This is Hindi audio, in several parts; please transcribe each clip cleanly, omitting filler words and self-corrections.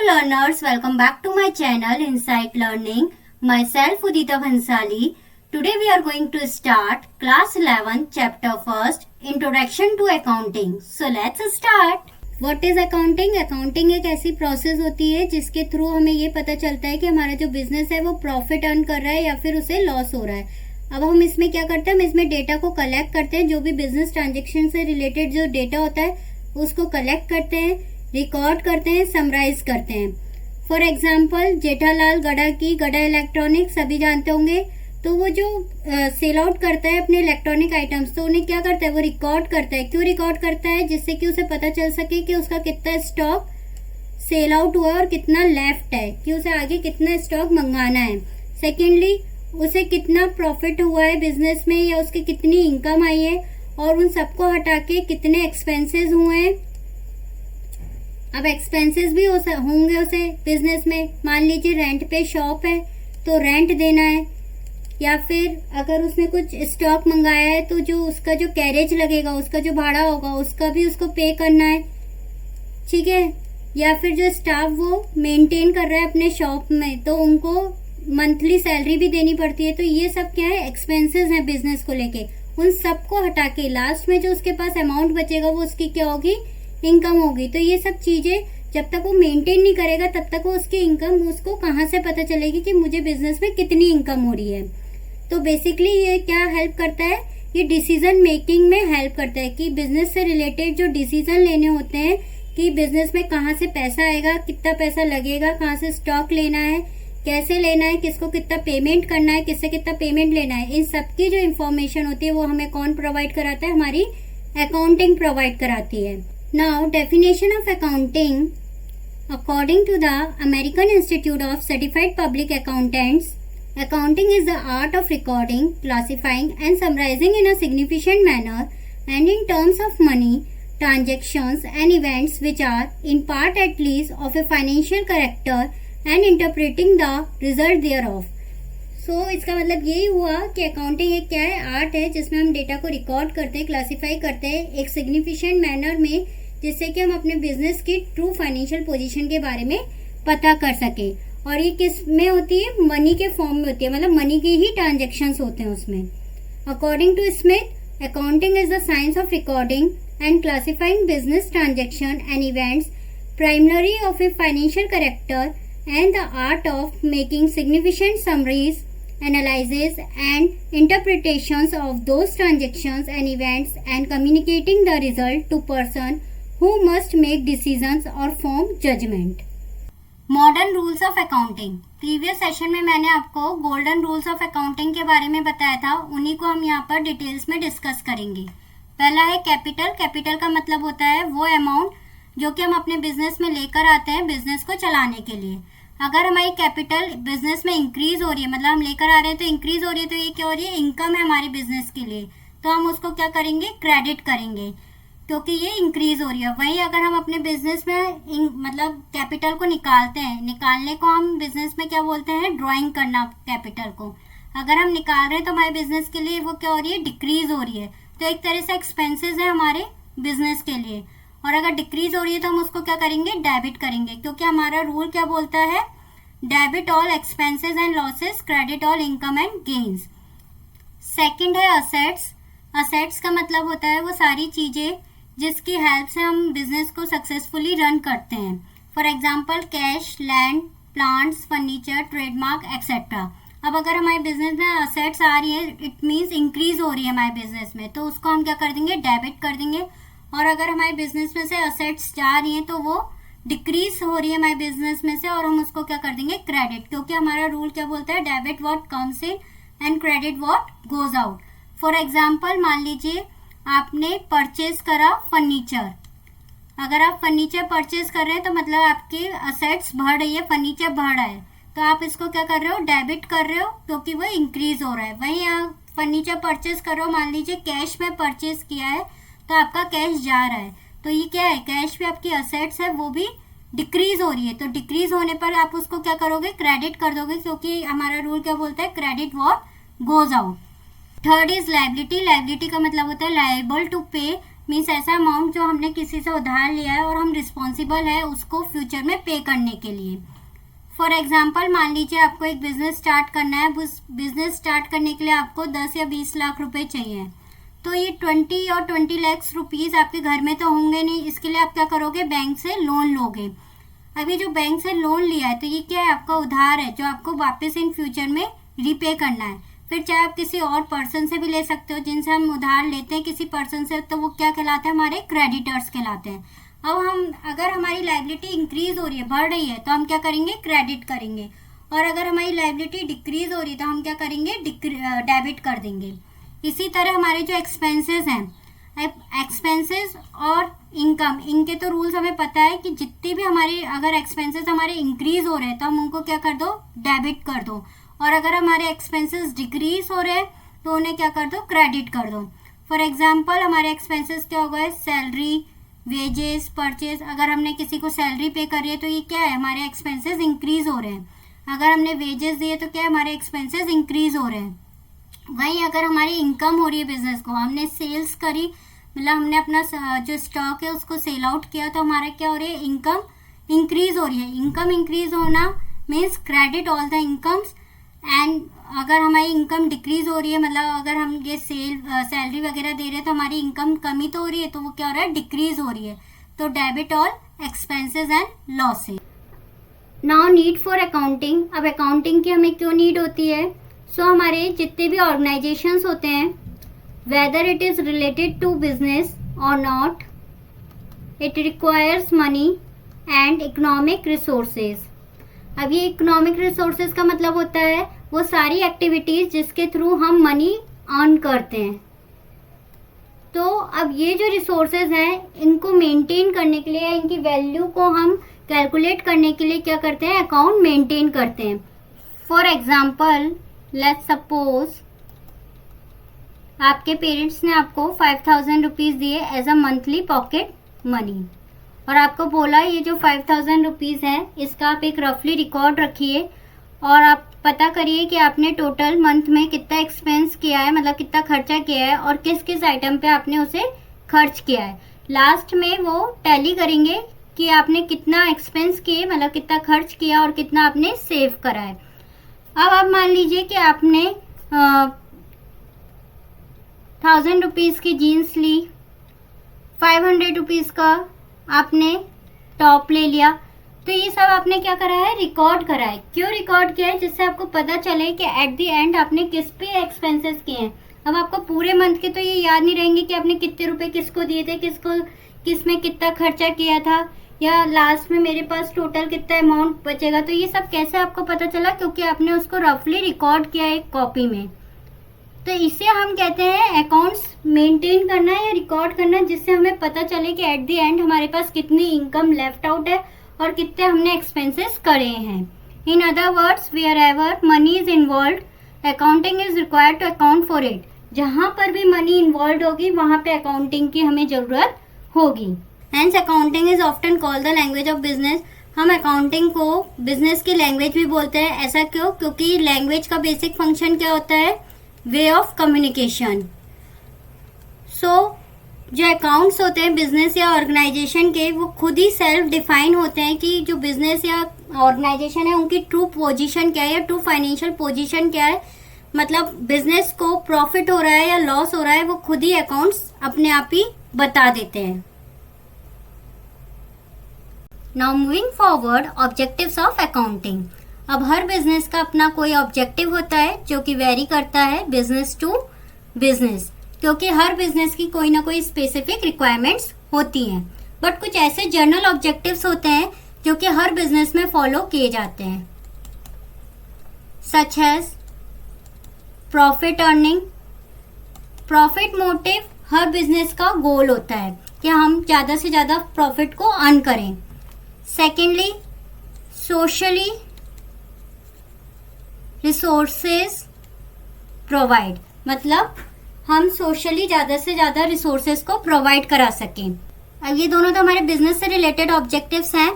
learners, welcome back to my channel Insight Learning. Myself Udita Bhansali. Today we are going to start class 11 chapter 1st Introduction to Accounting. So let's start. What is accounting? Accounting एक ऐसी प्रोसेस होती है जिसके थ्रू हमें ये पता चलता है कि हमारा जो बिजनेस है वो प्रॉफिट अर्न कर रहा है या फिर उसे लॉस हो रहा है. अब हम इसमें क्या करते हैं, हम इसमें डेटा को कलेक्ट करते हैं. जो भी बिजनेस ट्रांजेक्शन से रिलेटेड जो डेटा होता है उसको कलेक्ट करते हैं, रिकॉर्ड करते हैं, समराइज करते हैं. फॉर एग्जाम्पल जेठालाल गड़ा की गड़ा इलेक्ट्रॉनिक्स सभी जानते होंगे. तो वो जो सेल आउट करता है अपने इलेक्ट्रॉनिक आइटम्स, तो उन्हें क्या करता है, वो रिकॉर्ड करता है. क्यों रिकॉर्ड करता है? जिससे कि उसे पता चल सके कि उसका कितना स्टॉक सेल आउट हुआ है और कितना लेफ्ट है, कि उसे आगे कितना स्टॉक मंगाना है. सेकेंडली उसे कितना प्रॉफिट हुआ है बिजनेस में या उसकी कितनी इनकम आई है, और उन सबको हटा के कितने एक्सपेंसेस हुए हैं. अब एक्सपेंसेस भी होंगे उसे बिजनेस में. मान लीजिए रेंट पे शॉप है तो रेंट देना है, या फिर अगर उसने कुछ स्टॉक मंगाया है तो जो उसका जो कैरेज लगेगा, उसका जो भाड़ा होगा उसका भी उसको पे करना है. ठीक है. या फिर जो स्टाफ वो मेंटेन कर रहा है अपने शॉप में, तो उनको मंथली सैलरी भी देनी पड़ती है. तो ये सब क्या है, एक्सपेंसेस हैं बिजनेस को लेके. उन सबको हटा के लास्ट में जो उसके पास अमाउंट बचेगा वो उसकी क्या होगी, इनकम होगी. तो ये सब चीजें जब तक वो मेंटेन नहीं करेगा तब तक वो उसकी इनकम उसको कहाँ से पता चलेगी कि मुझे बिजनेस में कितनी इनकम हो रही है. तो बेसिकली ये क्या हेल्प करता है, ये डिसीजन मेकिंग में हेल्प करता है कि बिजनेस से रिलेटेड जो डिसीजन लेने होते हैं कि बिजनेस में कहाँ से पैसा आएगा, कितना पैसा लगेगा, कहाँ से स्टॉक लेना है, कैसे लेना है, किसको कितना पेमेंट करना है, किससे कितना पेमेंट लेना है, इन सबकी जो इन्फॉर्मेशन होती है वो हमें कौन प्रोवाइड कराता है, हमारी अकाउंटिंग प्रोवाइड कराती है. Now definition of accounting according to the American Institute of Certified Public Accountants, accounting is the art of recording, classifying and summarizing in a significant manner and in terms of money, transactions and events which are in part at least of a financial character and interpreting the result thereof. So इसका मतलब यही हुआ कि अकाउंटिंग एक क्या है, आर्ट है जिसमें हम डेटा को रिकॉर्ड करते हैं, क्लासीफाई करते हैं एक सिग्निफिकेंट मैनर में, जिससे कि हम अपने बिजनेस की ट्रू फाइनेंशियल पोजीशन के बारे में पता कर सके. और ये किस में होती है, मनी के फॉर्म में होती है, मतलब मनी के ही ट्रांजेक्शन्स होते हैं उसमें. According to Smith, accounting is the science of recording and classifying business transaction and events primary of a financial character and the art of making significant summaries, analysis and interpretations of those transactions and events and communicating the result to person who must make decisions और form judgment. Modern rules of accounting. Previous session में मैंने आपको गोल्डन रूल्स ऑफ अकाउंटिंग के बारे में बताया था, उन्हीं को हम यहाँ पर डिटेल्स में डिस्कस करेंगे. पहला है कैपिटल. कैपिटल का मतलब होता है वो अमाउंट जो कि हम अपने बिजनेस में लेकर आते हैं बिजनेस को चलाने के लिए. अगर हमारी कैपिटल बिजनेस में इंक्रीज हो रही है, मतलब हम लेकर आ रहे हैं तो इंक्रीज हो रही है, तो ये क्या हो रही है, इनकम है हमारे बिजनेस के लिए, तो हम उसको क्या करेंगे, क्रेडिट करेंगे, क्योंकि ये इंक्रीज हो रही है. वहीं अगर हम अपने बिजनेस में मतलब कैपिटल को निकालते हैं, निकालने को हम बिजनेस में क्या बोलते हैं, ड्राइंग करना कैपिटल को. अगर हम निकाल रहे हैं तो हमारे बिजनेस के लिए वो क्या हो रही है, डिक्रीज हो रही है. तो एक तरह से एक्सपेंसेस है हमारे बिजनेस के लिए. और अगर डिक्रीज हो रही है तो हम उसको क्या करेंगे, डेबिट करेंगे, क्योंकि हमारा रूल क्या बोलता है, debit all expenses and losses, credit all income and gains. Second है असेट्स. असेट्स का मतलब होता है वो सारी चीजें जिसकी हेल्प से हम बिजनेस को सक्सेसफुली रन करते हैं. For example cash, land, plants, furniture, trademark etcetera. अब अगर हमारे बिजनेस में असेट्स आ रही है, इट मीन्स इंक्रीज हो रही है हमारे बिजनेस में, तो उसको हम क्या कर देंगे, डेबिट कर देंगे. और अगर हमारे बिजनेस में से असेट्स जा रही हैं तो वो डिक्रीज हो रही है हमारे बिजनेस में से, और हम उसको क्या कर देंगे, क्रेडिट, क्योंकि हमारा रूल क्या बोलता है, debit what comes in and credit what goes out. For example मान लीजिए आपने परचेज करा फर्नीचर. अगर आप फर्नीचर परचेज कर रहे हैं तो मतलब आपकी असेट्स बढ़ रही है, फर्नीचर बढ़ रहा है, तो आप इसको क्या कर रहे हो, डेबिट कर रहे हो, क्योंकि वो इंक्रीज हो रहा है. वहीं आप फर्नीचर परचेज करो, मान लीजिए कैश में परचेज किया है तो आपका कैश जा रहा है, तो ये क्या है, कैश भी आपकी असेट्स है वो भी डिक्रीज हो रही है. तो डिक्रीज होने पर आप उसको क्या करोगे, क्रेडिट कर दोगे, क्योंकि हमारा रूल क्या बोलता है, credit what goes out. Third is liability. Liability का मतलब होता है लायबल टू पे मीन्स ऐसा अमाउंट जो हमने किसी से उधार लिया है और हम रिस्पॉन्सिबल है उसको फ्यूचर में पे करने के लिए। फॉर एग्जाम्पल मान लीजिए आपको एक बिजनेस स्टार्ट करना है, उस बिजनेस स्टार्ट करने के लिए आपको 10 या 20 लाख रुपए चाहिए, तो ये 20 और 20 लाख रुपीज आपके घर में तो होंगे नहीं, इसके लिए आप क्या करोगे, बैंक से लोन लोगे। अभी जो बैंक से लोन लिया है तो ये क्या है, आपका उधार है जो आपको वापस इन फ्यूचर में रीपे करना है। फिर चाहे आप किसी और पर्सन से भी ले सकते हो, जिनसे हम उधार लेते हैं किसी पर्सन से, तो वो क्या कहलाते हैं, हमारे क्रेडिटर्स कहलाते हैं। अब हम अगर हमारी लायबिलिटी इंक्रीज हो रही है, बढ़ रही है, तो हम क्या करेंगे, क्रेडिट करेंगे, और अगर हमारी लायबिलिटी डिक्रीज हो रही है तो हम क्या करेंगे, डेबिट कर देंगे। इसी तरह हमारे जो एक्सपेंसेस हैं, एक्सपेंसेस और इनकम, इनके तो रूल्स हमें पता है कि जितनी भी हमारी अगर एक्सपेंसेस हमारे इंक्रीज हो रहे हैं तो हम उनको क्या कर दो, डेबिट कर दो, और अगर हमारे एक्सपेंसेस डिक्रीज हो रहे हैं तो उन्हें क्या कर दो, क्रेडिट कर दो। फॉर एग्जाम्पल हमारे एक्सपेंसेस क्या हो गए, सैलरी, वेजेस, परचेज। अगर हमने किसी को सैलरी पे करी है तो ये क्या है, हमारे एक्सपेंसेस इंक्रीज हो रहे हैं। अगर हमने वेजेस दिए तो क्या है, हमारे एक्सपेंसेस इंक्रीज हो रहे हैं। वहीं अगर हमारी इनकम हो रही है बिजनेस को, हमने सेल्स करी, मतलब हमने अपना जो स्टॉक है उसको सेल आउट किया, तो हमारा क्या हो रही है, इनकम इंक्रीज हो रही है। इनकम इंक्रीज होना means credit all the incomes, and अगर हमारी इनकम डिक्रीज हो रही है, मतलब अगर हम ये सैलरी वगैरह दे रहे हैं तो हमारी इनकम कमी तो हो रही है, तो वो क्या हो रहा है, डिक्रीज हो रही है, तो debit all expenses and losses. Now need for accounting. अब अकाउंटिंग की हमें क्यों नीड होती है, सो हमारे जितने भी ऑर्गेनाइजेशंस होते हैं, whether it is related to business or not, it requires money and economic resources। अब ये इकोनॉमिक रिसोर्सेज का मतलब होता है वो सारी एक्टिविटीज जिसके थ्रू हम मनी अर्न करते हैं। तो अब ये जो रिसोर्सेज हैं इनको मेंटेन करने के लिए, इनकी वैल्यू को हम कैलकुलेट करने के लिए क्या करते हैं, अकाउंट मेंटेन करते हैं। फॉर एग्जाम्पल लेट्स सपोज आपके पेरेंट्स ने आपको 5000 रुपीज दिए as a monthly pocket money, और आपको बोला ये जो 5000 रुपीज है इसका आप एक रफली रिकॉर्ड रखिए और आप पता करिए कि आपने टोटल मंथ में कितना एक्सपेंस किया है, मतलब कितना खर्चा किया है और किस किस आइटम पे आपने उसे खर्च किया है। लास्ट में वो टैली करेंगे कि आपने कितना एक्सपेंस किए, मतलब कितना खर्च किया और कितना आपने सेव करा है। अब आप मान लीजिए कि आपने 1000 रुपीज की जीन्स ली, 500 रुपीज का आपने टॉप ले लिया, तो ये सब आपने क्या करा है, रिकॉर्ड करा है। क्यों रिकॉर्ड किया है, जिससे आपको पता चले कि एट द एंड आपने किस पे एक्सपेंसेस किए हैं। अब आपको पूरे मंथ के तो ये याद नहीं रहेंगे कि आपने कितने रुपए किसको दिए थे, किस में कितना खर्चा किया था, या लास्ट में मेरे पास टोटल कितना अमाउंट बचेगा। तो ये सब कैसे आपको पता चला, क्योंकि आपने उसको रफली रिकॉर्ड किया एक कॉपी में। तो इसे हम कहते हैं अकाउंट्स मेंटेन करना या रिकॉर्ड करना, जिससे हमें पता चले कि एट द एंड हमारे पास कितनी इनकम लेफ्ट आउट है और कितने हमने एक्सपेंसेस करे हैं। In other words, wherever money is involve, accounting is required to account for it. जहां पर भी मनी इन्वॉल्व होगी वहां पे अकाउंटिंग की हमें जरूरत होगी। Hence accounting is often called the language of business. हम अकाउंटिंग को बिजनेस की लैंग्वेज भी बोलते हैं। ऐसा क्यों, क्योंकि लैंग्वेज का बेसिक फंक्शन क्या होता है, वे ऑफ कम्युनिकेशन। सो जो अकाउंट्स होते हैं बिजनेस या ऑर्गेनाइजेशन के, वो खुद ही सेल्फ डिफाइन होते हैं कि जो बिजनेस या ऑर्गेनाइजेशन है उनकी ट्रू पोजीशन क्या है या ट्रू फाइनेंशियल पोजीशन क्या है। मतलब बिजनेस को प्रॉफिट हो रहा है या लॉस हो रहा है, वो खुद ही अकाउंट्स अपने आप ही बता देते हैं। Now moving forward, objectives of accounting. अब हर बिजनेस का अपना कोई ऑब्जेक्टिव होता है जो कि वेरी करता है बिजनेस टू बिजनेस, क्योंकि हर बिजनेस की कोई ना कोई स्पेसिफिक रिक्वायरमेंट्स होती हैं। बट कुछ ऐसे जनरल ऑब्जेक्टिव्स होते हैं जो कि हर बिजनेस में फॉलो किए जाते हैं, such as profit earning. Profit motive हर बिजनेस का गोल होता है कि हम ज्यादा से ज्यादा प्रॉफिट को अर्न करें। सेकेंडली, सोशली रिसोर्सेज प्रोवाइड, मतलब हम सोशली ज्यादा से ज्यादा रिसोर्सेज को प्रोवाइड करा सकें। अब ये दोनों तो हमारे बिजनेस से रिलेटेड ऑब्जेक्टिव्स हैं।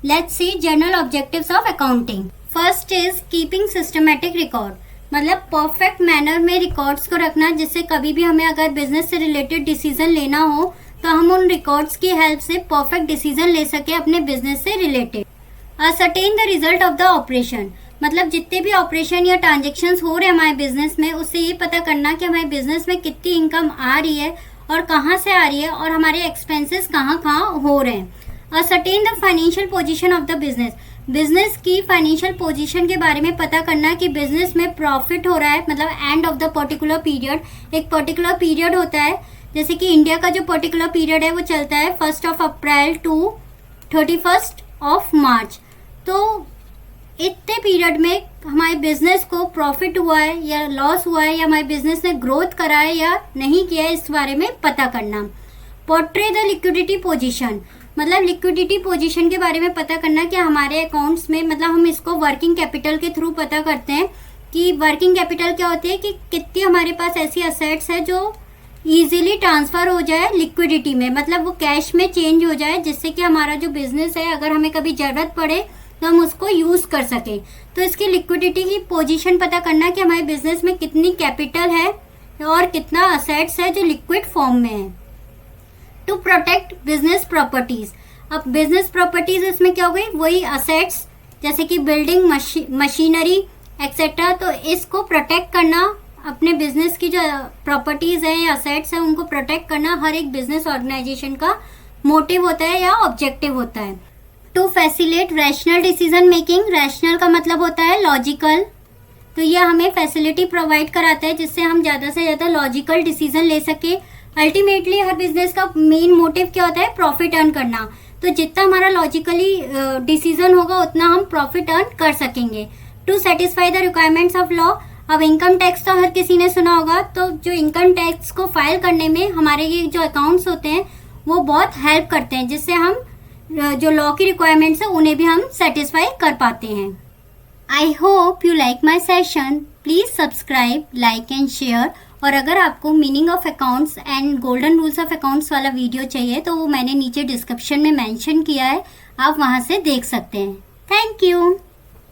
Let's see general objectives of accounting. First is keeping systematic record, मतलब परफेक्ट मैनर में रिकॉर्ड्स को रखना, जिससे कभी भी हमें अगर बिजनेस से रिलेटेड डिसीजन लेना हो तो हम उन रिकॉर्ड्स की हेल्प से परफेक्ट डिसीजन ले सके अपने बिजनेस से related. Ascertain the result of the operation, मतलब जितने भी ऑपरेशन या ट्रांजेक्शन हो रहे हैं हमारे बिजनेस में, उससे ये पता करना कि हमारे बिजनेस में कितनी इनकम आ रही है और कहाँ से आ रही है और हमारे एक्सपेंसेस कहाँ कहाँ हो रहे हैं। Ascertain the financial position of the business, business की फाइनेंशियल पोजीशन के बारे में पता करना कि बिजनेस में प्रॉफिट हो रहा है, मतलब end of the particular period. एक पर्टिकुलर पीरियड होता है, जैसे कि इंडिया का जो पर्टिकुलर पीरियड है वो चलता है 1 अप्रैल टू 31 मार्च। तो इतने पीरियड में हमारे बिजनेस को प्रॉफिट हुआ है या लॉस हुआ है, या हमारे बिजनेस ने ग्रोथ करा है या नहीं किया है, इस बारे में पता करना। पोर्ट्रे द लिक्विडिटी पोजीशन, मतलब लिक्विडिटी पोजीशन के बारे में पता करना कि हमारे अकाउंट्स में, मतलब हम इसको वर्किंग कैपिटल के थ्रू पता करते हैं कि वर्किंग कैपिटल क्या होती है, कि कितनी हमारे पास ऐसी असेट्स है जो इजीली ट्रांसफर हो जाए लिक्विडिटी में, मतलब वो कैश में चेंज हो जाए, जिससे कि हमारा जो बिजनेस है अगर हमें कभी जरूरत पड़े तो हम उसको यूज कर सके। तो इसकी लिक्विडिटी की पोजीशन पता करना कि हमारे बिजनेस में कितनी कैपिटल है और कितना असेट्स है जो लिक्विड फॉर्म में है। टू प्रोटेक्ट बिजनेस प्रॉपर्टीज, अब बिजनेस प्रॉपर्टीज इसमें क्या हो गई, वही असेट्स जैसे कि बिल्डिंग, मशीनरी एक्सेट्रा। तो इसको प्रोटेक्ट करना, अपने बिजनेस की जो प्रॉपर्टीज है या असेट्स है उनको प्रोटेक्ट करना हर एक बिजनेस ऑर्गेनाइजेशन का मोटिव होता है या ऑब्जेक्टिव होता है। To facilitate rational decision making, rational का मतलब होता है लॉजिकल, तो ये हमें फैसिलिटी प्रोवाइड कराता है जिससे हम ज्यादा से ज्यादा लॉजिकल डिसीजन ले सके। अल्टीमेटली हर बिजनेस का मेन मोटिव क्या होता है, प्रॉफिट अर्न करना। तो जितना हमारा लॉजिकली डिसीजन होगा उतना हम प्रॉफिट अर्न कर सकेंगे। To satisfy the requirements of law, अब इनकम टैक्स तो हर किसी ने सुना होगा, तो जो इनकम टैक्स को फाइल करने में हमारे ये जो अकाउंट्स होते हैं वो बहुत हेल्प करते हैं, जिससे हम जो लॉ की रिक्वायरमेंट्स है उन्हें भी हम सेटिस्फाई कर पाते हैं। I hope you like my session, please subscribe, like and share. और अगर आपको meaning of accounts and golden rules of accounts वाला वीडियो चाहिए तो वो मैंने नीचे डिस्क्रिप्शन में मेंशन किया है, आप वहां से देख सकते हैं। Thank you.